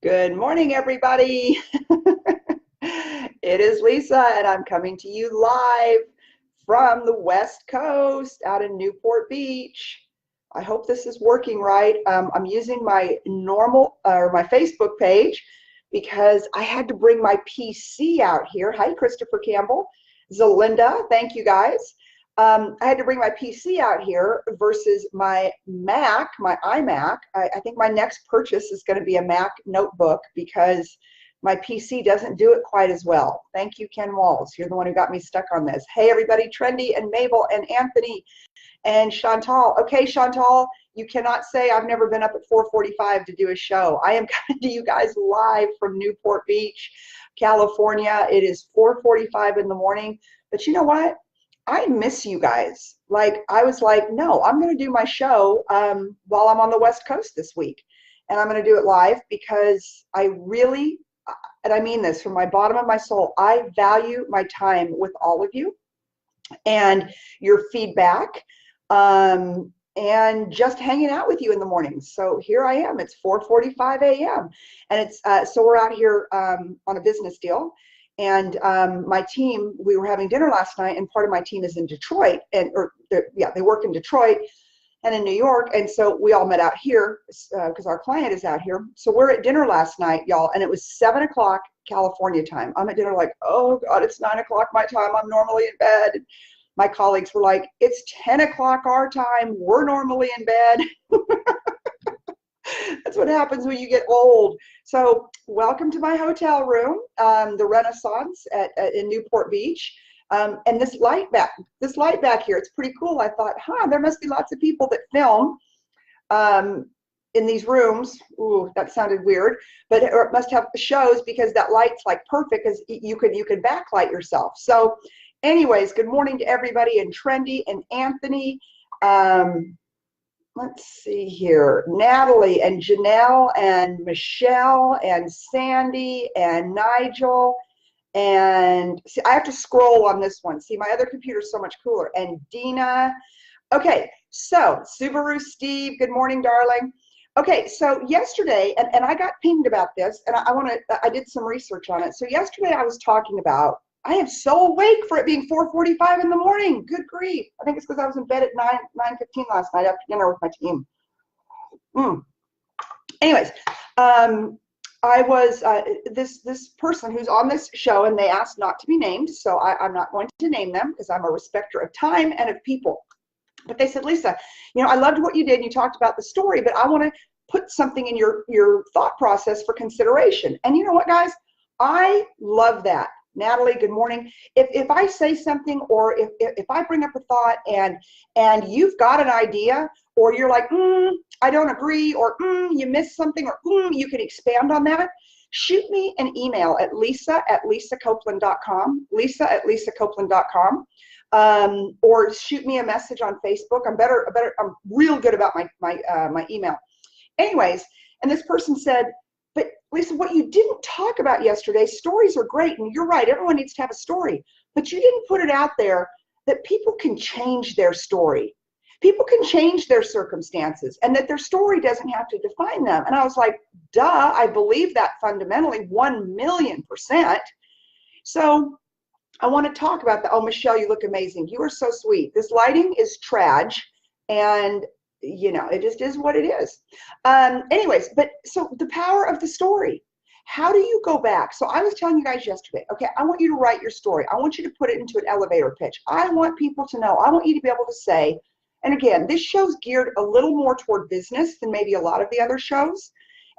Good morning, everybody. It is Lisa, and I'm coming to you live from the West Coast out in Newport Beach. I hope this is working right. I'm using my my Facebook page because I had to bring my PC out here. Hi, Christopher Campbell, Zelinda, thank you guys. I had to bring my PC out here versus my Mac, my iMac. I think my next purchase is going to be a Mac notebook because my PC doesn't do it quite as well. Thank you, Ken Walls. You're the one who got me stuck on this. Hey, everybody, Trendy and Mabel and Anthony and Chantal. Okay, Chantal, you cannot say I've never been up at 4:45 to do a show. I am coming to you guys live from Newport Beach, California. It is 4:45 in the morning, but you know what? I miss you guys. Like, I was like, no, I'm going to do my show while I'm on the West Coast this week. And I'm going to do it live because I really, and I mean this from my bottom of my soul, I value my time with all of you and your feedback and just hanging out with you in the mornings. So here I am. It's 4:45 a.m. And it's so we're out here on a business deal. And my team, we were having dinner last night, and part of my team is in Detroit, they work in Detroit and in New York, and so we all met out here because our client is out here. So we're at dinner last night, y'all, and it was 7 o'clock California time. I'm at dinner like, oh God, it's 9 o'clock my time. I'm normally in bed. My colleagues were like, it's 10 o'clock our time. We're normally in bed. That's what happens when you get old. So welcome to my hotel room, the Renaissance in Newport Beach. And this light back here, it's pretty cool. I thought, there must be lots of people that film in these rooms. Ooh, that sounded weird, but it must have shows because that light's like perfect because you could backlight yourself. So anyways, good morning to everybody, and Trendy and Anthony. Let's see here, Natalie and Janelle and Michelle and Sandy and Nigel, and see, I have to scroll on this one. See, my other computer is so much cooler. And Dina. Okay, so Subaru Steve, good morning, darling. Okay, so yesterday, and I got pinged about this, and I did some research on it. So yesterday I was talking about, I am so awake for it being 4:45 in the morning. Good grief. I think it's because I was in bed at 9:15 last night after dinner with my team. Anyways, I was this person who's on this show, and they asked not to be named, so I'm not going to name them because I'm a respecter of time and of people. But they said, Lisa, I loved what you did, and you talked about the story, but I want to put something in your thought process for consideration. And you know what, guys? I love that. Natalie, good morning. If I say something, or if I bring up a thought and you've got an idea, or you're like, I don't agree, or you missed something, or you can expand on that, shoot me an email at lisa@lisacopeland.com, lisa@lisacopeland.com, or shoot me a message on Facebook. I'm real good about my email. Anyways, and this person said, but Lisa, what you didn't talk about yesterday, stories are great, and you're right, everyone needs to have a story, but you didn't put it out there that people can change their story. People can change their circumstances, and that their story doesn't have to define them. And I was like, duh, I believe that fundamentally 1,000,000%. So I want to talk about that. Oh, Michelle, you look amazing. You are so sweet. This lighting is trash, and it just is what it is. Anyways, but so the power of the story. How do you go back? So I was telling you guys yesterday, okay, I want you to write your story. I want you to put it into an elevator pitch. I want people to know. I want you to be able to say, and again, this show's geared a little more toward business than maybe a lot of the other shows.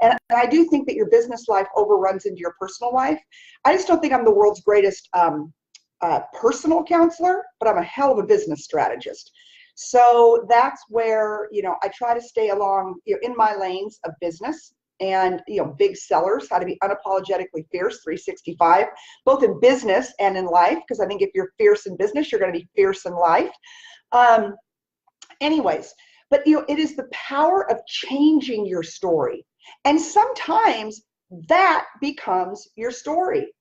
And I do think that your business life overruns into your personal life. I just don't think I'm the world's greatest personal counselor, but I'm a hell of a business strategist. So that's where, I try to stay along, in my lanes of business and, big sellers, how to be unapologetically fierce 365, both in business and in life, because I think if you're fierce in business, you're going to be fierce in life. Anyways, but, it is the power of changing your story. And sometimes that becomes your story.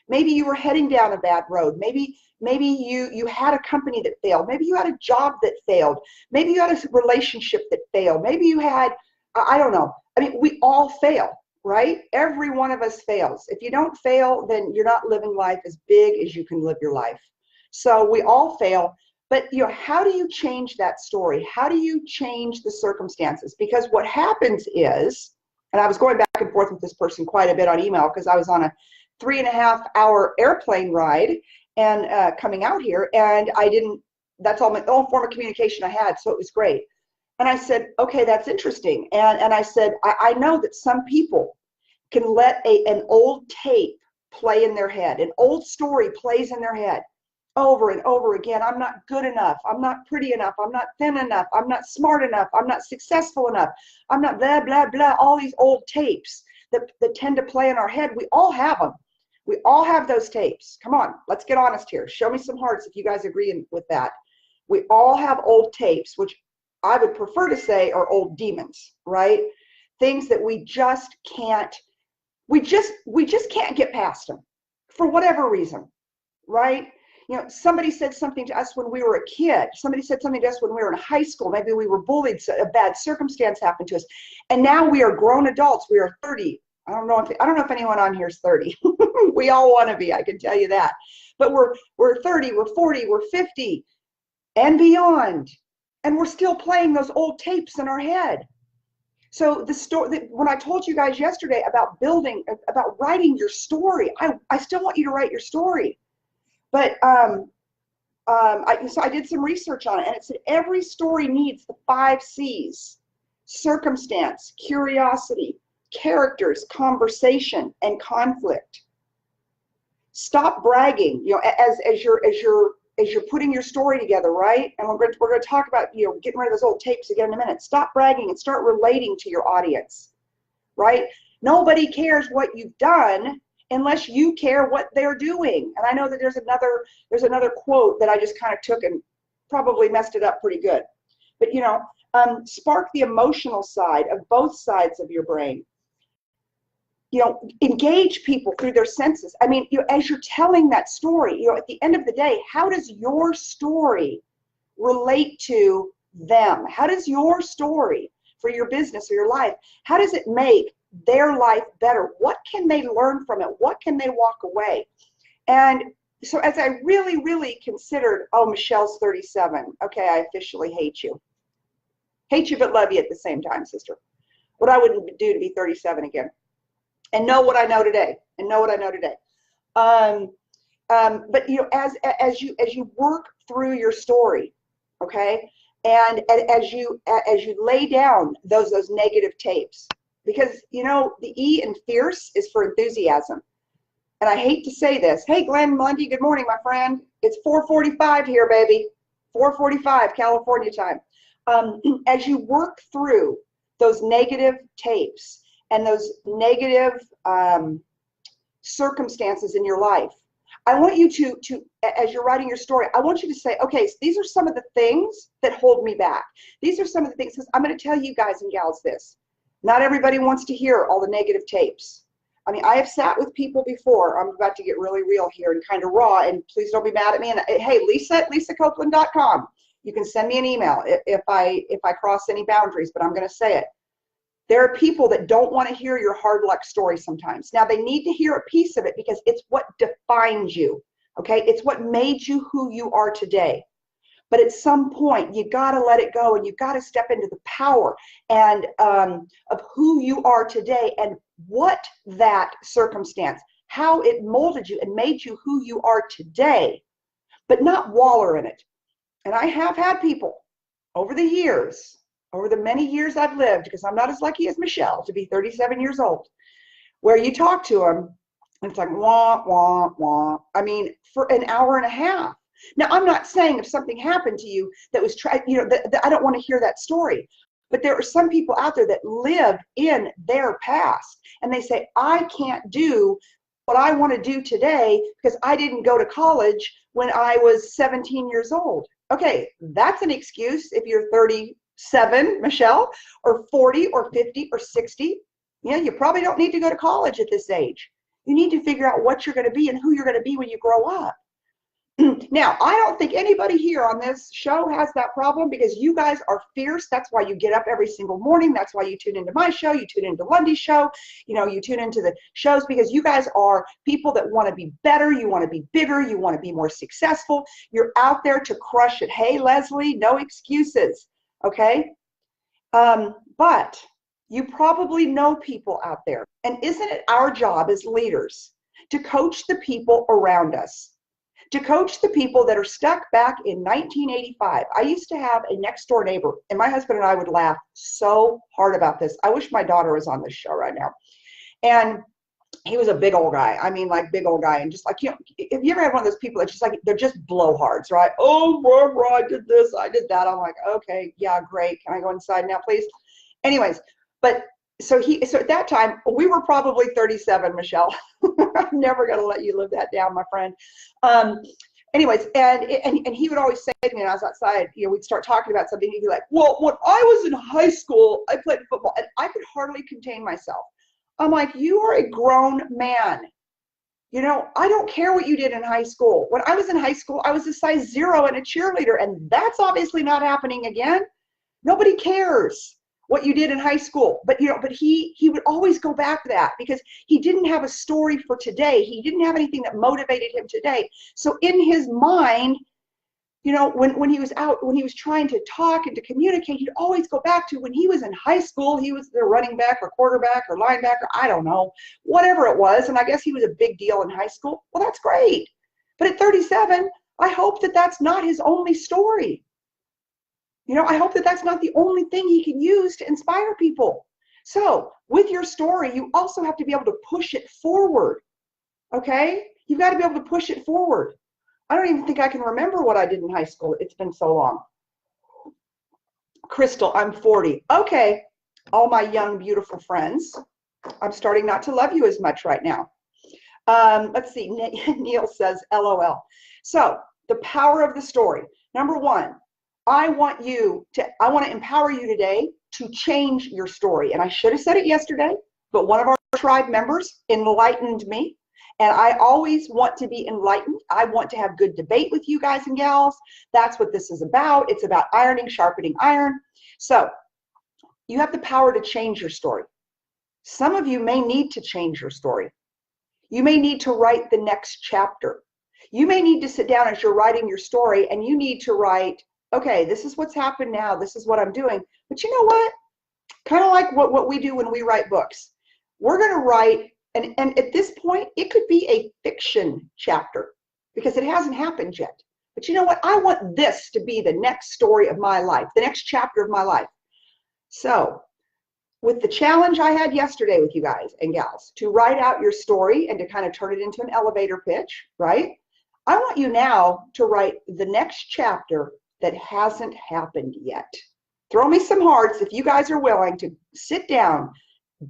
Maybe you were heading down a bad road. Maybe you had a company that failed. Maybe you had a job that failed. Maybe you had a relationship that failed. Maybe you had, I don't know. I mean, we all fail, right? Every one of us fails. If you don't fail, then you're not living life as big as you can live your life. So we all fail. But how do you change that story? How do you change the circumstances? Because what happens is, and I was going back and forth with this person quite a bit on email because I was on a 3.5-hour airplane ride and coming out here, and that's all my own form of communication I had, so it was great. And I said, okay, that's interesting. And I said, I know that some people can let an old tape play in their head. An old story plays in their head over and over again. I'm not good enough. I'm not pretty enough. I'm not thin enough. I'm not smart enough. I'm not successful enough. I'm not blah, blah, blah. All these old tapes that tend to play in our head. We all have them. We all have those tapes. Come on, let's get honest here. Show me some hearts if you guys agree with that. We all have old tapes, which I would prefer to say are old demons, right? Things that we just can't can't get past them for whatever reason, right? Somebody said something to us when we were a kid. Somebody said something to us when we were in high school. Maybe we were bullied, so a bad circumstance happened to us. And now we are grown adults. We are 30. I don't know if anyone on here is 30. We all want to be, I can tell you that. But we're 30, we're 40, we're 50 and beyond. And we're still playing those old tapes in our head. So the story, when I told you guys yesterday about writing your story, I still want you to write your story. But so I did some research on it, and it said every story needs the 5 C's: circumstance, curiosity, characters, conversation, and conflict. Stop bragging, as you're putting your story together, right? And we're going to talk about, getting rid of those old tapes again in a minute. Stop bragging and start relating to your audience, right? Nobody cares what you've done unless you care what they're doing. And I know that there's another quote that I just kind of took and probably messed it up pretty good. But, spark the emotional side of both sides of your brain. Engage people through their senses. I mean, as you're telling that story, at the end of the day, how does your story relate to them? How does your story for your business or your life, how does it make their life better? What can they learn from it? What can they walk away? And so as I really, really considered, oh, Michelle's 37. Okay, I officially hate you. Hate you, but love you at the same time, sister. What I wouldn't do to be 37 again. And know what I know today. But as you work through your story, okay, and as you lay down those negative tapes, because the E in fierce is for enthusiasm. And I hate to say this. Hey, Glenn Lundy, good morning, my friend. It's 4:45 here, baby. 4:45 California time. As you work through those negative tapes and those negative circumstances in your life, I want you to, as you're writing your story, I want you to say, okay, so these are some of the things that hold me back. These are some of the things, because I'm going to tell you guys and gals this. Not everybody wants to hear all the negative tapes. I mean, I have sat with people before. I'm about to get really real here and kind of raw, and please don't be mad at me. And hey, Lisa at lisacopeland.com. You can send me an email if I cross any boundaries, but I'm going to say it. There are people that don't want to hear your hard luck story sometimes. Now, they need to hear a piece of it because it's what defines you, okay? It's what made you who you are today. But at some point, you got to let it go, and you got to step into the power and of who you are today and what that circumstance, how it molded you and made you who you are today, but not waller in it. And I have had people over the years, over the many years I've lived, because I'm not as lucky as Michelle to be 37 years old, where you talk to them and it's like, wah, wah, wah. I mean, for an hour and a half. Now, I'm not saying if something happened to you that was, that I don't want to hear that story. But there are some people out there that live in their past, and they say, I can't do what I want to do today because I didn't go to college when I was 17 years old. Okay, that's an excuse if you're 37, Michelle, or 40 or 50 or 60. You probably don't need to go to college at this age. You need to figure out what you're going to be and who you're going to be when you grow up. Now, I don't think anybody here on this show has that problem because you guys are fierce. That's why you get up every single morning. That's why you tune into my show. You tune into Lundy's show. You know, you tune into the shows because you guys are people that want to be better. You want to be bigger. You want to be more successful. You're out there to crush it. Hey, Leslie, no excuses. Okay? But you probably know people out there. And isn't it our job as leaders to coach the people around us? To coach the people that are stuck back in 1985. I used to have a next door neighbor, and my husband and I would laugh so hard about this. I wish my daughter was on this show right now. And he was a big old guy. I mean, like big old guy. And just like, you know, if you ever had one of those people that's just like, they're just blowhards, right? Oh, bro, I did this, I did that. I'm like, okay, yeah, great. Can I go inside now, please? Anyways, but so at that time, we were probably 37, Michelle. I'm never going to let you live that down, my friend. Anyways, and he would always say to me when I was outside, you know, we'd start talking about something. He'd be like, well, when I was in high school, I played football, and I could hardly contain myself. I'm like, you are a grown man. You know, I don't care what you did in high school. When I was in high school, I was a size 0 and a cheerleader, and that's obviously not happening again. Nobody cares what you did in high school. But you know, but he would always go back to that because he didn't have a story for today. He didn't have anything that motivated him today. So in his mind, you know, when he was out, when he was trying to talk and to communicate, he'd always go back to when he was in high school. He was the running back or quarterback or linebacker, I don't know, whatever it was. And I guess he was a big deal in high school. Well, that's great. But at 37, I hope that that's not his only story. You know, I hope that that's not the only thing he can use to inspire people. So with your story, you also have to be able to push it forward. Okay? You've got to be able to push it forward. I don't even think I can remember what I did in high school. It's been so long. Crystal, I'm 40. Okay. All my young, beautiful friends, I'm starting not to love you as much right now. Let's see. Neil says, LOL. So the power of the story. Number one, I want to empower you today to change your story. And I should have said it yesterday, but one of our tribe members enlightened me. And I always want to be enlightened. I want to have good debate with you guys and gals. That's what this is about. It's about ironing, sharpening iron. So you have the power to change your story. Some of you may need to change your story. You may need to write the next chapter. You may need to sit down as you're writing your story and you need to write, okay, this is what's happened now. This is what I'm doing. But you know what? Kind of like what we do when we write books. We're going to write, and at this point, it could be a fiction chapter because it hasn't happened yet. But you know what? I want this to be the next story of my life, the next chapter of my life. So with the challenge I had yesterday with you guys and gals to write out your story and to kind of turn it into an elevator pitch, right? I want you now to write the next chapter that hasn't happened yet. Throw me some hearts if you guys are willing to sit down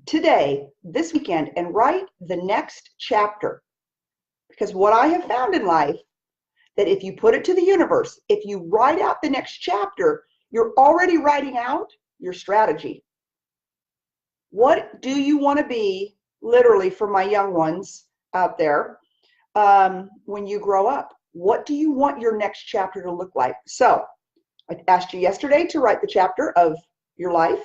today, this weekend, and write the next chapter. Because what I have found in life, that if you put it to the universe, if you write out the next chapter, you're already writing out your strategy. What do you want to be, literally for my young ones out there, when you grow up? What do you want your next chapter to look like? So I asked you yesterday to write the chapter of your life,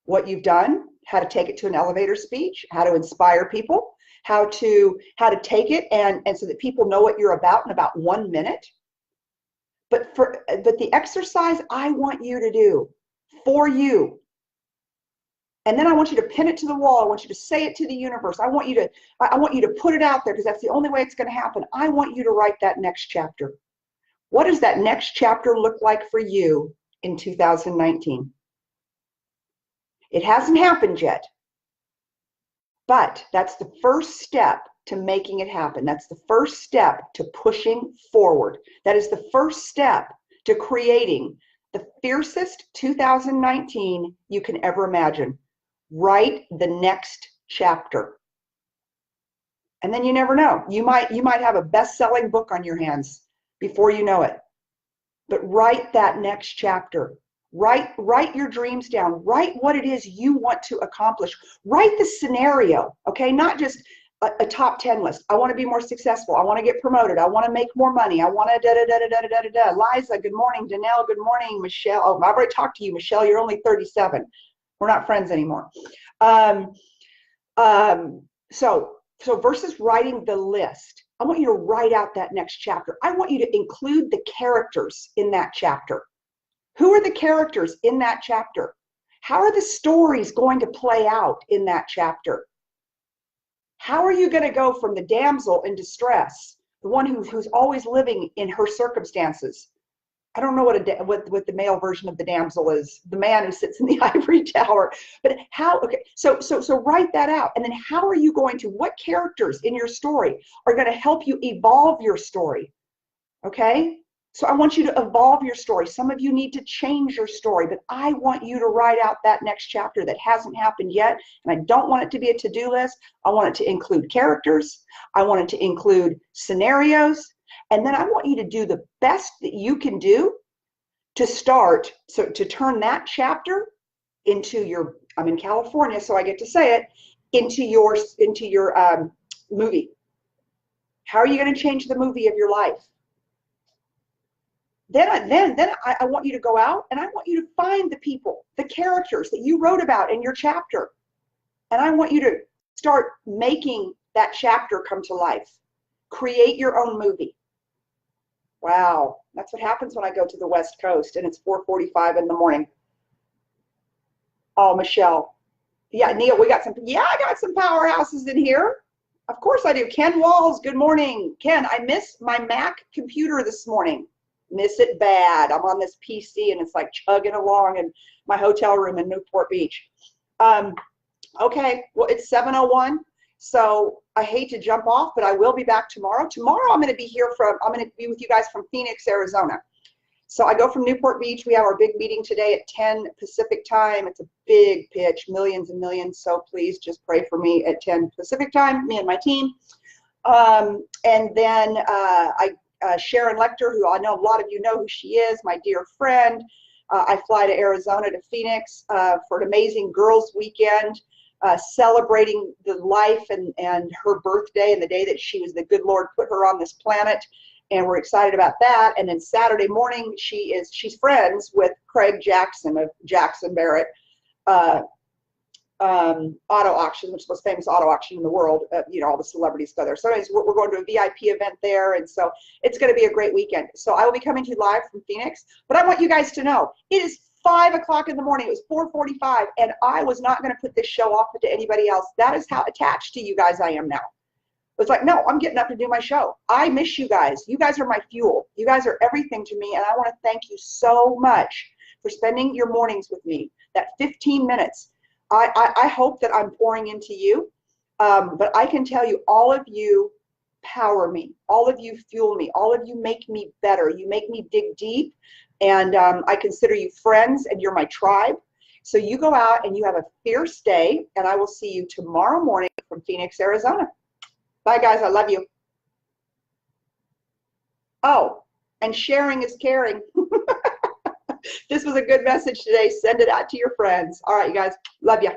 what you've done, how to take it to an elevator speech, how to inspire people, how to take it and so that people know what you're about in about 1 minute. But the exercise I want you to do for you, and then I want you to pin it to the wall. I want you to say it to the universe. I want you to put it out there because that's the only way it's going to happen. I want you to write that next chapter. What does that next chapter look like for you in 2019? It hasn't happened yet, but that's the first step to making it happen. That's the first step to pushing forward. That is the first step to creating the fiercest 2019 you can ever imagine. Write the next chapter. And then you never know. You might have a best-selling book on your hands before you know it. But write that next chapter. Write your dreams down. Write what it is you want to accomplish. Write the scenario, okay? Not just a top 10 list. I want to be more successful. I want to get promoted. I want to make more money. I want to da da da da da da da da. Liza, good morning. Danelle, good morning. Michelle, oh, I've already talked to you. Michelle, you're only 37. We're not friends anymore. Um, so versus writing the list, I want you to write out that next chapter. I want you to include the characters in that chapter. Who are the characters in that chapter? How are the stories going to play out in that chapter? How are you going to go from the damsel in distress, the one who's always living in her circumstances? I don't know what the male version of the damsel is, the man who sits in the ivory tower. But how? Okay, so write that out, and then how are you going to? What characters in your story are going to help you evolve your story? Okay. So I want you to evolve your story. Some of you need to change your story, but I want you to write out that next chapter that hasn't happened yet. And I don't want it to be a to-do list. I want it to include characters. I want it to include scenarios. And then I want you to do the best that you can do to start, so to turn that chapter into your, I'm in California, so I get to say it, into your movie. How are you going to change the movie of your life? Then I want you to go out and I want you to find the people, the characters that you wrote about in your chapter. And I want you to start making that chapter come to life. Create your own movie. Wow, that's what happens when I go to the West Coast and it's 4:45 in the morning. Oh, Michelle. Yeah, Neil, I got some powerhouses in here. Of course I do. Ken Walls, good morning. Ken, I missed my Mac computer this morning. Miss it bad. I'm on this PC and it's like chugging along in my hotel room in Newport Beach. Okay, well, it's 7:01, so I hate to jump off, but I will be back tomorrow. Tomorrow I'm going to be with you guys from Phoenix, Arizona. So I go from Newport Beach. We have our big meeting today at 10 Pacific time. It's a big pitch, millions and millions. So please just pray for me at 10 Pacific time, me and my team. And then Sharon Lecter, who I know a lot of you know who she is, my dear friend. I fly to Arizona to Phoenix for an amazing girls' weekend, celebrating the life and her birthday and the day that the good Lord put her on this planet. And we're excited about that. And then Saturday morning, she's friends with Craig Jackson of Jackson Barrett Auto Auction, which is the most famous auto auction in the world. All the celebrities go there. So anyways, we're going to a VIP event there. And so it's going to be a great weekend. So I will be coming to you live from Phoenix. But I want you guys to know, it is 5 o'clock in the morning. It was 4:45. And I was not going to put this show off to anybody else. That is how attached to you guys I am now. It's like, no, I'm getting up to do my show. I miss you guys. You guys are my fuel. You guys are everything to me. And I want to thank you so much for spending your mornings with me. That 15 minutes. I hope that I'm pouring into you. But I can tell you, all of you power me. All of you fuel me. All of you make me better. You make me dig deep. And I consider you friends, and you're my tribe. So you go out and you have a fierce day. And I will see you tomorrow morning from Phoenix, Arizona. Bye, guys. I love you. Oh, and sharing is caring. This was a good message today. Send it out to your friends. All right, you guys. Love you.